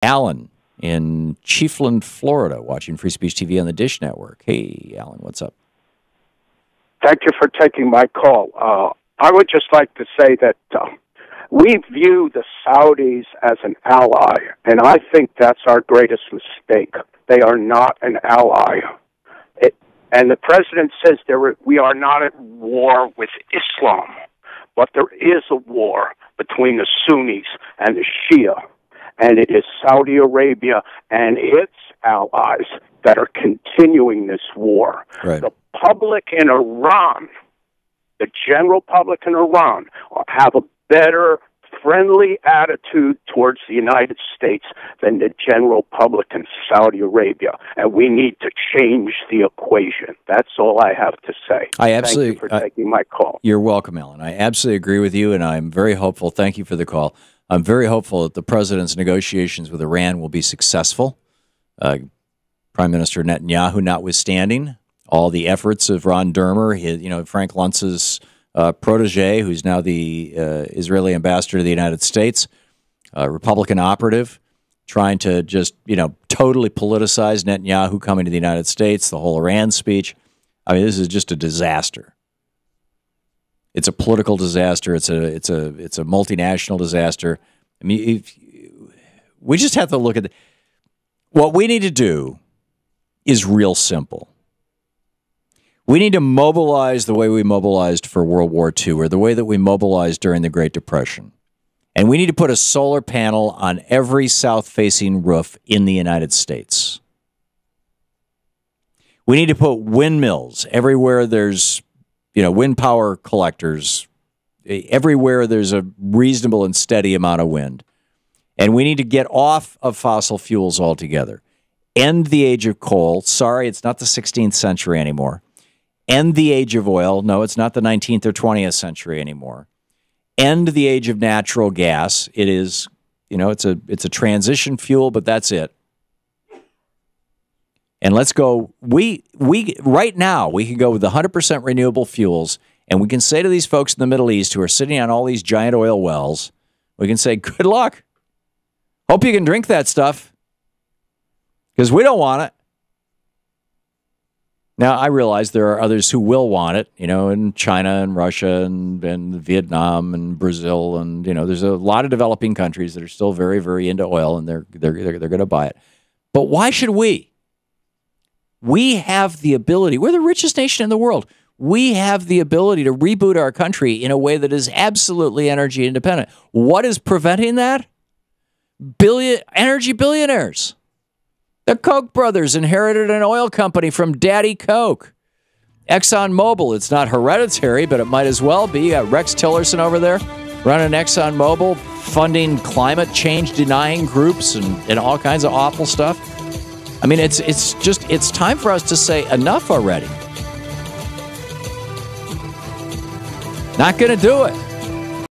Alan in Chiefland, Florida, watching Free Speech TV on the Dish Network. Hey, Alan, what's up? Thank you for taking my call. I would just like to say that we view the Saudis as an ally, and I think that's our greatest mistake. They are not an ally. And the president says we are not at war with Islam, but there is a war between the Sunnis and the Shia, and it is Saudi Arabia and its allies that are continuing this war. Right. The public in Iran, the general public in Iran, have a better friendly attitude towards the United States than the general public in Saudi Arabia, and we need to change the equation. That's all I have to say. Thank you for taking my call. You're welcome, Alan. I absolutely agree with you, and I'm very hopeful. Thank you for the call. I'm very hopeful that the president's negotiations with Iran will be successful. Prime Minister Netanyahu notwithstanding, all the efforts of Ron Dermer, Frank Luntz's protege, who's now the Israeli ambassador to the United States, Republican operative, trying to just, totally politicize Netanyahu coming to the United States, the whole Iran speech. I mean, this is just a disaster. It's a political disaster. It's a multinational disaster. I mean, we just have to look at what we need to do is real simple. We need to mobilize the way we mobilized for World War II, or the way that we mobilized during the Great Depression. And we need to put a solar panel on every south-facing roof in the United States. We need to put windmills everywhere there's, wind power collectors, everywhere there's a reasonable and steady amount of wind. And we need to get off of fossil fuels altogether. End the age of coal. Sorry, it's not the 16th century anymore. End the age of oil. No, it's not the 19th or 20th century anymore. End the age of natural gas. It is, it's a transition fuel, but that's it. And let's go. We right now we can go with 100% renewable fuels, and we can say to these folks in the Middle East who are sitting on all these giant oil wells, we can say, "Good luck. Hope you can drink that stuff, because we don't want it." Now, I realize there are others who will want it, in China and Russia and Vietnam and Brazil. And, there's a lot of developing countries that are still very, very into oil, and they're going to buy it. But why should we? We have the ability. We're the richest nation in the world. We have the ability to reboot our country in a way that is absolutely energy independent. What is preventing that? Energy billionaires. The Koch brothers inherited an oil company from Daddy Koch. ExxonMobil, it's not hereditary, but it might as well be. You got Rex Tillerson over there running ExxonMobil, funding climate change denying groups and all kinds of awful stuff. I mean, it's time for us to say enough already. Not going to do it.